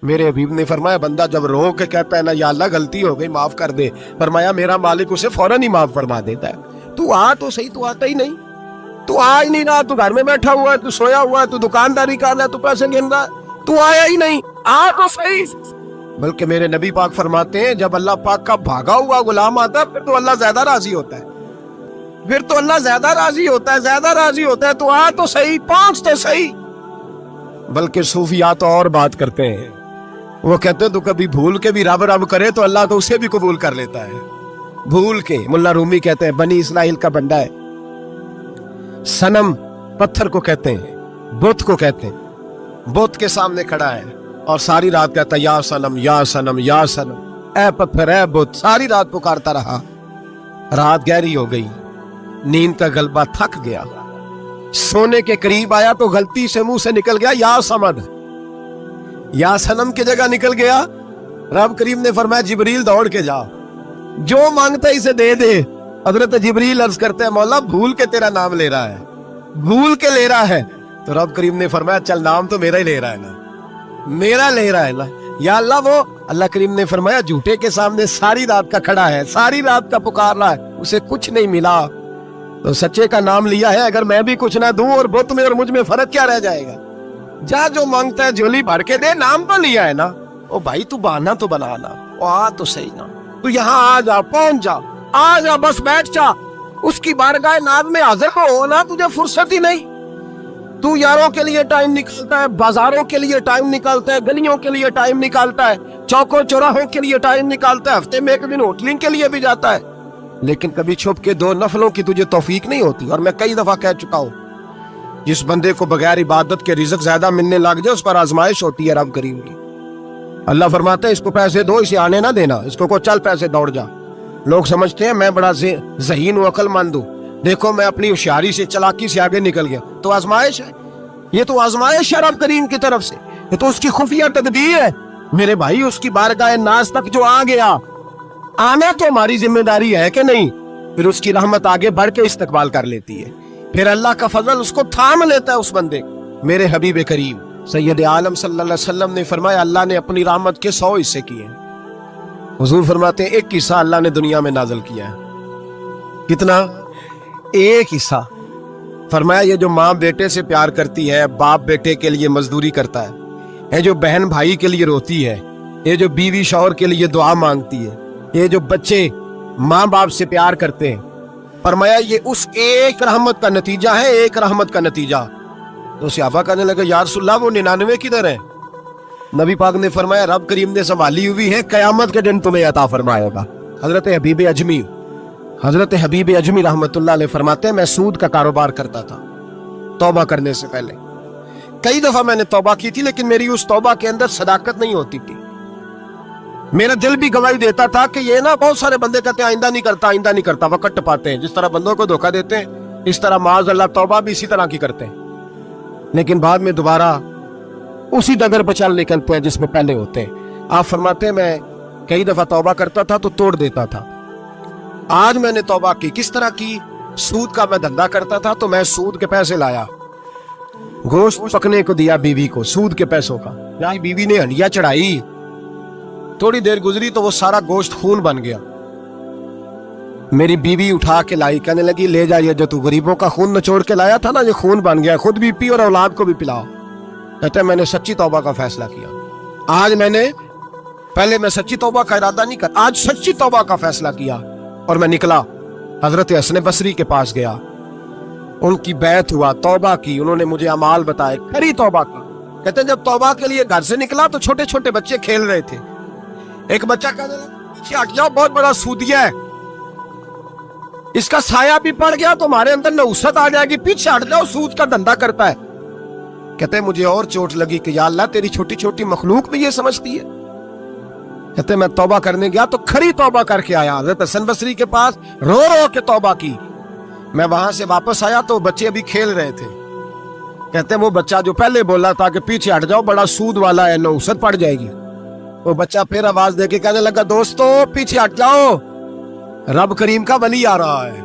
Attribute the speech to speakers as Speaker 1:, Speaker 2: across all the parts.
Speaker 1: میرے حبیب نے فرمایا بندہ جب رو کے کہتا ہے نا یا اللہ غلطی ہو گئی معاف کر دے، فرمایا میرا مالک اسے فوراً ہی معاف فرما دیتا ہے۔ تو آ تو صحیح، تو آتا ہی نہیں، تو آ ہی نہیں رہا، تو گھر میں بیٹھا ہوا ہے، تو سویا ہوا ہے، تو دکانداری کر رہا ہے، تو پیسے گن رہا ہے، تو آیا ہی نہیں، آ تو صحیح۔ بلکہ میرے نبی پاک فرماتے ہیں جب اللہ پاک کا بھاگا ہوا غلام آتا ہے پھر تو اللہ زیادہ راضی ہوتا ہے، پھر تو اللہ زیادہ راضی ہوتا ہے، زیادہ راضی ہوتا ہے، تو آ تو صحیح، پہنچ تو صحیح۔ بلکہ صوفیات تو اور بات کرتے ہیں، وہ کہتے ہیں تو کبھی بھول کے بھی رب رب کرے تو اللہ تو اسے بھی قبول کر لیتا ہے، بھول کے۔ ملا رومی کہتے ہیں بنی اسرائیل کا بندہ ہے، صنم پتھر کو کہتے ہیں، بت کو کہتے ہیں، بت کے سامنے کھڑا ہے اور ساری رات کہتا ہے یا صنم یا صنم یا صنم، اے پتھر اے بت، ساری رات پکارتا رہا۔ رات گہری ہو گئی، نیند کا غلبہ تھک گیا، سونے کے قریب آیا تو غلطی سے منہ سے نکل گیا یا صمد، یا صنم کی جگہ نکل گیا۔ رب کریم نے فرمایا جبریل دوڑ کے جا، جو مانگتا ہے اسے دے دے۔ حضرت جبریل عرض کرتے ہیں مولا بھول کے تیرا نام لے رہا ہے، بھول کے لے رہا ہے۔ تو رب کریم نے فرمایا چل نام تو میرا ہی لے رہا ہے نا، میرا لے رہا ہے نا یا اللہ۔ وہ اللہ کریم نے فرمایا جھوٹے کے سامنے ساری رات کا کھڑا ہے، ساری رات کا پکار رہا ہے، اسے کچھ نہیں ملا، تو سچے کا نام لیا ہے۔ اگر میں بھی کچھ نہ دوں اور بت میں اور مجھ میں فرق کیا رہ جائے گا؟ جا جو مانگتا ہے جھولی بھر کے دے، نام تو لیا ہے نا۔ او بھائی تو بہانا تو بنانا، او آ تو صحیح نا، تو یہاں آ جا، پہنچ جا، آ جا، بس بیٹھ جا، اس کی بارگاہ ناز میں حاضر ہو نا، تجھے فرصت ہی نہیں۔ تو یاروں کے لیے ٹائم نکالتا ہے، بازاروں کے لیے ٹائم نکالتا ہے، گلیوں کے لیے ٹائم نکالتا ہے، چوکوں چوراہوں کے لیے ٹائم نکالتا ہے، ہفتے میں ایک دن ہوٹلنگ کے لیے بھی جاتا ہے، لیکن کبھی چھپ کے 2 نفلوں کی تجھے توفیق نہیں ہوتی۔ اور میں کئی دفعہ کہہ چکا ہوں جس بندے کو بغیر عبادت کے رزق زیادہ ملنے لگ جائے اس پر آزمائش ہوتی ہے رب کریم کی۔ اللہ فرماتا ہے اس کو پیسے دو، اسے آنے نہ دینا، اس کو چل پیسے دوڑ جا۔ لوگ سمجھتے ہیں میں بڑا ذہین و عقل مند ہوں، دیکھو میں اپنی ہوشیاری سے چلاکی سے آگے نکل گیا، تو آزمائش ہے، یہ تو آزمائش ہے رب کریم کی طرف سے، یہ تو اس کی خفیہ تدبیر ہے۔ میرے بھائی اس کی بارگاہ ناز تک جو آ گیا، آنا تو ہماری ذمہ داری ہے کہ نہیں؟ پھر اس کی رحمت آگے بڑھ کے استقبال کر لیتی ہے، پھر اللہ کا فضل اس کو تھام لیتا ہے اس بندے۔ میرے حبیب کریم سید عالم صلی اللہ علیہ وسلم نے فرمایا اللہ نے اپنی رحمت کے 100 حصے کیے ہیں۔ حضور فرماتے ہیں ایک حصہ اللہ نے دنیا میں نازل کیا ہے۔ کتنا؟ ایک حصہ۔ فرمایا یہ جو ماں بیٹے سے پیار کرتی ہے، باپ بیٹے کے لیے مزدوری کرتا ہے، یہ جو بہن بھائی کے لیے روتی ہے، یہ جو بیوی شوہر کے لیے دعا مانگتی ہے، یہ جو بچے ماں باپ سے پیار کرتے ہیں، فرمایا یہ اس ایک رحمت کا نتیجہ ہے، ایک رحمت کا نتیجہ۔ تو صحابہ کہنے لگے یا رسول اللہ وہ 99 کدھر ہیں؟ نبی پاک نے فرمایا رب کریم نے سنبھالی ہوئی ہے، قیامت کے دن تمہیں عطا فرمائے گا۔ حضرت حبیب اجمی رحمت اللہ علیہ فرماتے ہیں میں سود کا کاروبار کرتا تھا توبہ کرنے سے پہلے، کئی دفعہ میں نے توبہ کی تھی، لیکن میری اس توبہ کے اندر صداقت نہیں ہوتی تھی۔ میرا دل بھی گواہی دیتا تھا کہ یہ نا بہت سارے بندے کہتے ہیں آئندہ نہیں کرتا، آئندہ نہیں کرتا، وقت ٹپاتے ہیں، جس طرح بندوں کو دھوکہ دیتے ہیں اس طرح معاذ اللہ توبہ بھی اسی طرح کی کرتے ہیں، لیکن بعد میں دوبارہ اسی ڈگر پہ چل نکلتے ہیں جس میں پہلے ہوتے ہیں۔ آپ فرماتے ہیں میں کئی دفعہ توبہ کرتا تھا تو توڑ دیتا تھا۔ آج میں نے توبہ کی، کس طرح کی؟ سود کا میں دھندا کرتا تھا تو میں سود کے پیسے لایا، گوشت پکنے کو دیا بیوی کو سود کے پیسوں کا، یعنی بیوی نے ہنڈیا چڑھائی، تھوڑی دیر گزری تو وہ سارا گوشت خون بن گیا۔ میری بیوی اٹھا کے لائی، کہنے لگی لے جا یہ جو تو غریبوں کا خون نچوڑ کے لایا تھا نا، یہ خون بن گیا، خود بھی پی اور اولاد کو بھی پلاؤ۔ کہتے ہیں میں نے سچی توبہ کا فیصلہ کیا۔ آج میں نے، پہلے میں سچی توبہ کا ارادہ نہیں کرتا، آج سچی توبہ کا فیصلہ کیا اور میں نکلا حضرت حسن بصری کے پاس گیا، ان کی بیعت ہوا، توبہ کی، انہوں نے مجھے اعمال بتائے، کھری توبہ کی۔ کہتے ہیں جب توبہ کے لیے گھر سے نکلا تو چھوٹے چھوٹے بچے کھیل رہے تھے، ایک بچہ کہنے لگا پیچھے ہٹ جاؤ بہت بڑا سودیا ہے، اس کا سایہ بھی پڑ گیا تو ہمارے اندر نحوست آ جائے گی، پیچھے ہٹ جاؤ سود کا دھندا کرتا ہے۔ کہتے ہیں مجھے اور چوٹ لگی کہ یا اللہ تیری چھوٹی چھوٹی مخلوق بھی یہ سمجھتی ہے۔ کہتے ہیں میں توبہ کرنے گیا تو کھری توبہ کر کے آیا، حضرت حسن بصری کے پاس رو رو کے توبہ کی۔ میں وہاں سے واپس آیا تو بچے ابھی کھیل رہے تھے۔ کہتے ہیں وہ بچہ جو پہلے بولا تھا کہ پیچھے ہٹ جاؤ بڑا سود والا ہے نحوست پڑ جائے گی، وہ بچہ پھر آواز دے کے کہنے لگا دوستو پیچھے ہٹ جاؤ، رب کریم کا ولی آ رہا ہے،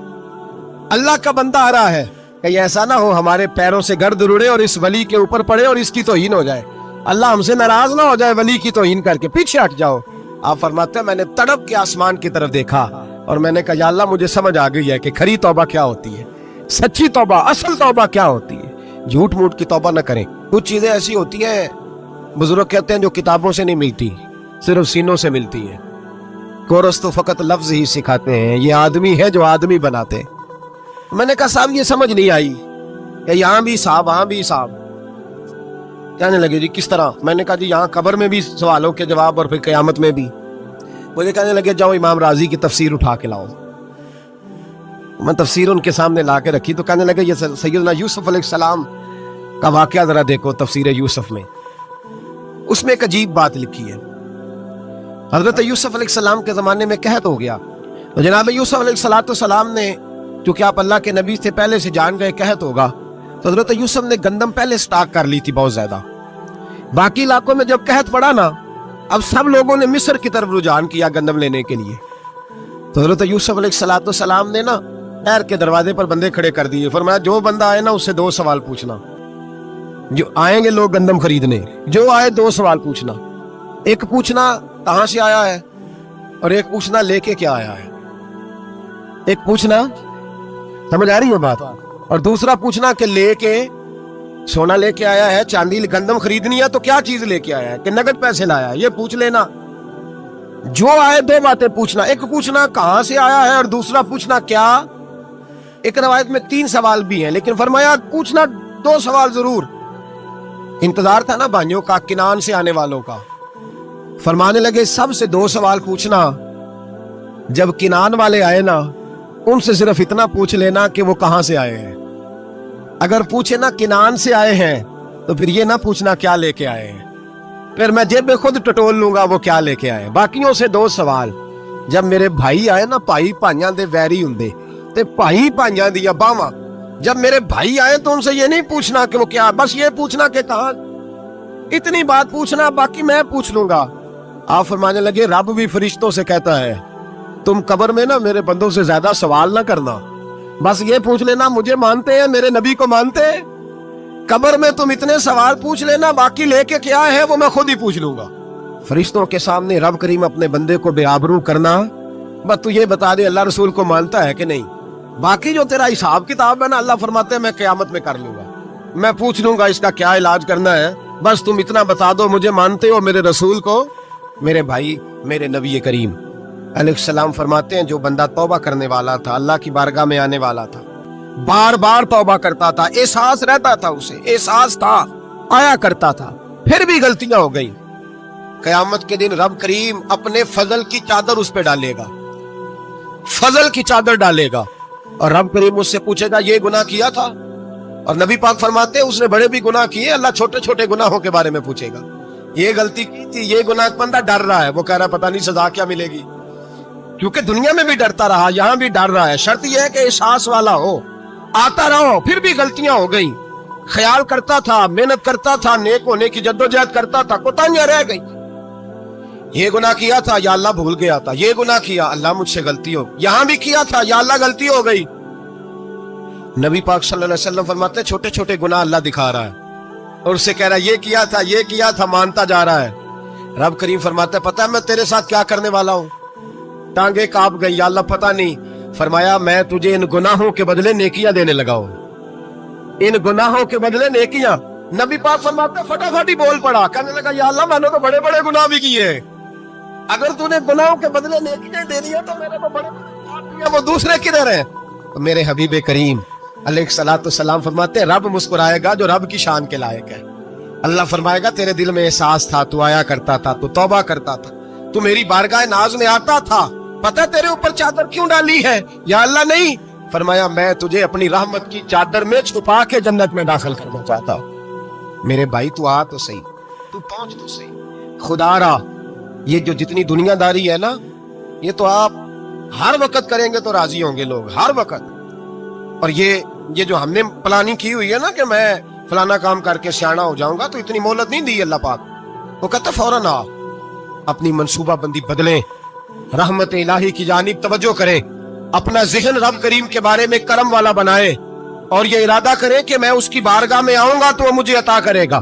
Speaker 1: اللہ کا بندہ آ رہا ہے، کہ ایسا نہ ہو ہمارے پیروں سے گرد اڑے اور اس ولی کے اوپر پڑے اور اس کی توہین ہو جائے۔ اللہ ہم سے ناراض نہ ہو جائے ولی کی توہین کر کے، پیچھے ہٹ جاؤ۔ آپ فرماتے ہیں میں نے تڑپ کے آسمان کی طرف دیکھا اور میں نے کہا یا اللہ مجھے سمجھ آ گئی ہے کہ کھری توبہ کیا ہوتی ہے، سچی توبہ، اصل توبہ کیا ہوتی ہے۔ جھوٹ موٹ کی توبہ نہ کریں۔ کچھ چیزیں ایسی ہوتی ہیں بزرگ کہتے ہیں جو کتابوں سے نہیں ملتی، صرف سینوں سے ملتی ہیں۔ کورس تو فقط لفظ ہی سکھاتے ہیں، یہ آدمی ہے جو آدمی بناتے۔ میں نے کہا صاحب یہ سمجھ نہیں آئی کہ یہاں بھی صاحب وہاں بھی صاحب۔ کہنے لگے جی کس طرح؟ میں نے کہا جی یہاں قبر میں بھی سوالوں کے جواب اور پھر قیامت میں بھی۔ مجھے کہنے لگے جاؤ امام راضی کی تفسیر اٹھا کے لاؤ۔ میں تفسیر ان کے سامنے لا کے رکھی تو کہنے لگے یہ سیدنا یوسف علیہ السلام کا واقعہ ذرا دیکھو تفسیر یوسف میں، اس میں ایک عجیب بات لکھی ہے۔ حضرت یوسف علیہ السلام کے زمانے میں قحط ہو گیا تو جناب یوسف علیہ السلام نے، چونکہ آپ اللہ کے نبی سے پہلے سے جان گئے قحط ہوگا، تو حضرت یوسف نے گندم پہلے سٹاک کر لی تھی بہت زیادہ۔ باقی علاقوں میں جب قحط پڑا نا، اب سب لوگوں نے مصر کی طرف رجحان کیا گندم لینے کے لیے۔ تو حضرت یوسف علیہ السلام نے نا خیر کے دروازے پر بندے کھڑے کر دیے، فرمایا جو بندہ آئے نا اس سے 2 سوال پوچھنا۔ جو آئیں گے لوگ گندم خریدنے، جو آئے 2 سوال پوچھنا۔ ایک پوچھنا کہاں سے آیا ہے اور ایک پوچھنا لے کے کیا آیا ہے۔ ایک پوچھنا، سمجھ آ رہی ہے بات، اور دوسرا پوچھنا کہ لے کے سونا لے کے آیا ہے، چاندی گندم خریدنی ہے تو کیا چیز لے کے آیا ہے کہ نقد پیسے لایا ہے، یہ پوچھ لینا۔ جو آئے 2 باتیں پوچھنا، ایک پوچھنا کہاں سے آیا ہے اور دوسرا پوچھنا کیا۔ ایک روایت میں 3 سوال بھی ہیں لیکن فرمایا پوچھنا 2 سوال ضرور۔ انتظار تھا نا بھائیوں کا کنان سے آنے والوں کا، فرمانے لگے سب سے 2 سوال پوچھنا، جب کنان والے آئے نا ان سے صرف اتنا پوچھ لینا کہ وہ کہاں سے آئے ہیں۔ اگر پوچھے نا کنان سے آئے ہیں تو پھر یہ نہ پوچھنا کیا لے کے آئے ہیں، پھر میں جیب میں خود ٹٹول لوں گا وہ کیا لے کے آئے۔ باقیوں سے 2 سوال۔ جب میرے بھائی آئے نا، بھائی بھائیاں دے ویری ہوندے تے بھائی بھائیاں دیا باواں، جب میرے بھائی آئے تو ان سے یہ نہیں پوچھنا کہ وہ کیا، بس یہ پوچھنا کہ کہاں، اتنی بات پوچھنا، باقی میں پوچھ لوں گا۔ آپ فرمانے لگے رب بھی فرشتوں سے کہتا ہے تم قبر میں نا میرے بندوں سے زیادہ سوال نہ کرنا، بس یہ پوچھ لینا مجھے مانتے ہیں، میرے نبی کو مانتے ہیں۔ قبر میں تم اتنے سوال پوچھ لینا، باقی لے کے کیا ہے وہ میں خود ہی پوچھ لوں گا۔ فرشتوں کے سامنے رب کریم اپنے بندے کو بے آبرو کرنا، بس تو یہ بتا دے اللہ رسول کو مانتا ہے کہ نہیں، باقی جو تیرا حساب کتاب ہے نا اللہ فرماتے ہیں میں قیامت میں کر لوں گا، میں پوچھ لوں گا اس کا کیا علاج کرنا ہے، بس تم اتنا بتا دو مجھے مانتے ہو، میرے رسول کو، میرے بھائی، میرے نبی کریم علیہ السلام فرماتے ہیں جو بندہ توبہ کرنے والا تھا، اللہ کی بارگاہ میں آنے والا تھا، بار بار توبہ کرتا تھا، احساس رہتا تھا، اسے احساس تھا، آیا کرتا تھا، پھر بھی غلطیاں ہو گئی، قیامت کے دن رب کریم اپنے فضل کی چادر اس پہ ڈالے گا، فضل کی چادر ڈالے گا، اور رب کریم اس سے پوچھے گا یہ گناہ کیا تھا، اور نبی پاک فرماتے ہیں اس نے بڑے بھی گناہ کیے، اللہ چھوٹے چھوٹے گناہوں کے بارے میں پوچھے گا، یہ غلطی کی تھی، یہ گناہ، بندہ ڈر رہا ہے، وہ کہہ رہا ہے پتہ نہیں سزا کیا ملے گی، کیونکہ دنیا میں بھی ڈرتا رہا، یہاں بھی ڈر رہا ہے، شرط یہ ہے کہ احساس والا ہو، آتا رہو، پھر بھی غلطیاں ہو گئی، خیال کرتا تھا، محنت کرتا تھا، نیک ہونے کی جدوجہد کرتا تھا، کوتاہیاں رہ گئی، یہ گناہ کیا تھا یا اللہ بھول گیا تھا، یہ گناہ کیا اللہ مجھ سے غلطی ہو، یہاں بھی کیا تھا یا اللہ غلطی ہو گئی۔ نبی پاک صلی اللہ علیہ وسلم فرماتے ہیں چھوٹے چھوٹے گناہ اللہ دکھا رہا ہے اور اس سے کہہ رہا ہے یہ کیا تھا مانتا جا رہا ہے۔ رب کریم فرماتا ہے پتہ ہے میں تیرے ساتھ کیا کرنے والا ہوں، ٹانگیں کانپ گئی، یا اللہ پتہ نہیں، فرمایا میں تجھے ان گناہوں کے بدلے نیکیاں دینے لگا ہوں، ان گناہوں کے بدلے نیکیاں۔ نبی پاک فرماتے ہیں فٹافٹ ہی بول پڑا، کہنے لگا یا اللہ میں نے تو بڑے بڑے گناہ بھی کیے، اگر تو نے گناہوں کے بدلے نیکیاں دے دیا تو میرے تو بڑے بڑے وہ دوسرے کدھر ہیں؟ تو میرے حبیب کریم علیہ الصلوۃ والسلام فرماتے ہیں رب مسکرائے گا جو رب کی شان کے لائق ہے، اللہ فرمائے گا تیرے دل میں احساس تھا، تو آیا کرتا تھا، تو توبہ کرتا تھا، تو میری بارگاہ ناز میں آتا تھا، پتہ تیرے اوپر چادر کیوں ڈالی ہے؟ یا اللہ نہیں، فرمایا میں تجھے اپنی رحمت کی چادر میں چھپا کے جنت میں داخل کرنا چاہتا ہوں۔ میرے بھائی تو آ تو صحیح، تو پہنچ تو صحیح، خدا را یہ جو جتنی دنیا داری ہے نا، یہ تو آپ ہر وقت کریں گے تو راضی ہوں گے لوگ، ہر وقت، اور یہ جو ہم نے پلاننگ کی ہوئی ہے نا کہ میں فلانا کام کر کے سیانا ہو جاؤں گا، تو اتنی مہلت نہیں دی اللہ پاک، وہ کہتا فوراً آ، اپنی منصوبہ بندی بدلیں، رحمت الہی کی جانب توجہ کریں، اپنا ذہن رب کریم کے بارے میں کرم والا بنائے، اور یہ ارادہ کریں کہ میں اس کی بارگاہ میں آؤں گا تو وہ مجھے عطا کرے گا،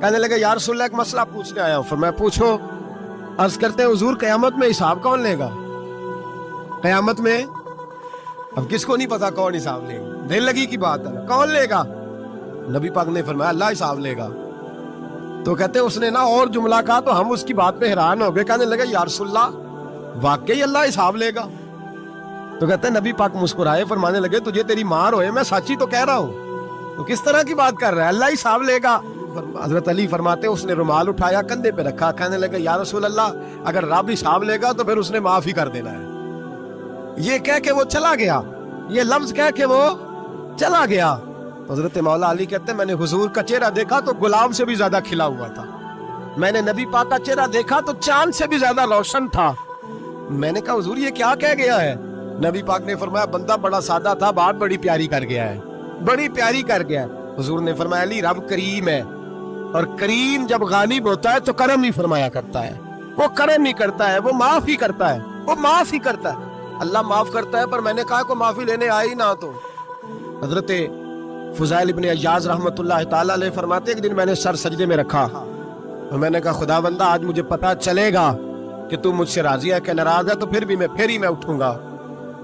Speaker 1: کہنے لگے یا رسول اللہ ایک مسئلہ پوچھنے آیا ہوں. فرمایا پوچھو. عرض کرتے ہیں حضور قیامت میں حساب کون لے گا؟ قیامت میں اب کس کو نہیں پتا کون حساب لے گا, دل لگی کی بات ہے, کون لے گا؟ نبی پاک نے فرمایا اللہ حساب لے گا. تو کہتے ہیں اس نے نا اور جملہ کہا تو ہم اس کی بات پہ حیران ہو گئے. کہنے لگے یا رسول اللہ واقعی اللہ حساب لے گا؟ تو کہتے ہیں نبی پاک مسکرائے, فرمانے لگے تجھے تیری مار ہوئے, میں سچی تو کہہ رہا ہوں, تو کس طرح کی بات کر رہا ہے, اللہ حساب لے گا. حضرت علی فرماتے ہیں اس نے رومال اٹھایا کندھے پہ رکھا, کہنے لگے یا رسول اللہ اگر رب حساب لے گا تو پھر اس نے معاف ہی کر دینا ہے. یہ کہہ کے وہ چلا گیا, یہ لفظ کہہ کے وہ چلا گیا. حضرت مولا علی کہتے ہیں میں نے حضور کا چہرہ دیکھا تو گلاب سے بھی زیادہ کھلا ہوا تھا, میں نے نبی پاک کا چہرہ دیکھا تو چاند سے بھی زیادہ روشن تھا. میں نے کہا حضور یہ کیا کہہ گیا ہے؟ نبی پاک نے فرمایا بندہ بڑا سادہ تھا, بات بڑی پیاری کر گیا ہے, بڑی پیاری کر گیا ہے. حضور نے فرمایا علی رب کریم ہے, اور کریم جب غالب ہوتا ہے تو کرم ہی فرمایا کرتا ہے, وہ کرم ہی کرتا ہے, وہ معاف ہی کرتا ہے, وہ معاف ہی کرتا ہے. اللہ معاف کرتا ہے, پر میں نے کہا کو معافی لینے آئی نہ. تو حضرت فضائل ابن عیاض رحمت اللہ تعالی علیہ فرماتے ایک دن میں نے سر سجدے میں رکھا اور میں نے کہا خدا بندہ آج مجھے پتا چلے گا کہ تو مجھ سے راضی ہے کہ ناراض ہے, تو پھر ہی میں اٹھوں گا,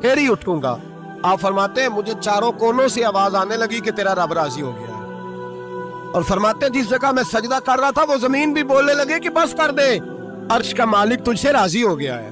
Speaker 1: پھر ہی اٹھوں گا. آپ فرماتے ہیں مجھے چاروں کونوں سے آواز آنے لگی کہ تیرا رب راضی ہو گیا ہے. اور فرماتے ہیں جس جگہ میں سجدہ کر رہا تھا وہ زمین بھی بولنے لگے کہ بس کر دے, عرش کا مالک تجھ سے راضی ہو گیا ہے.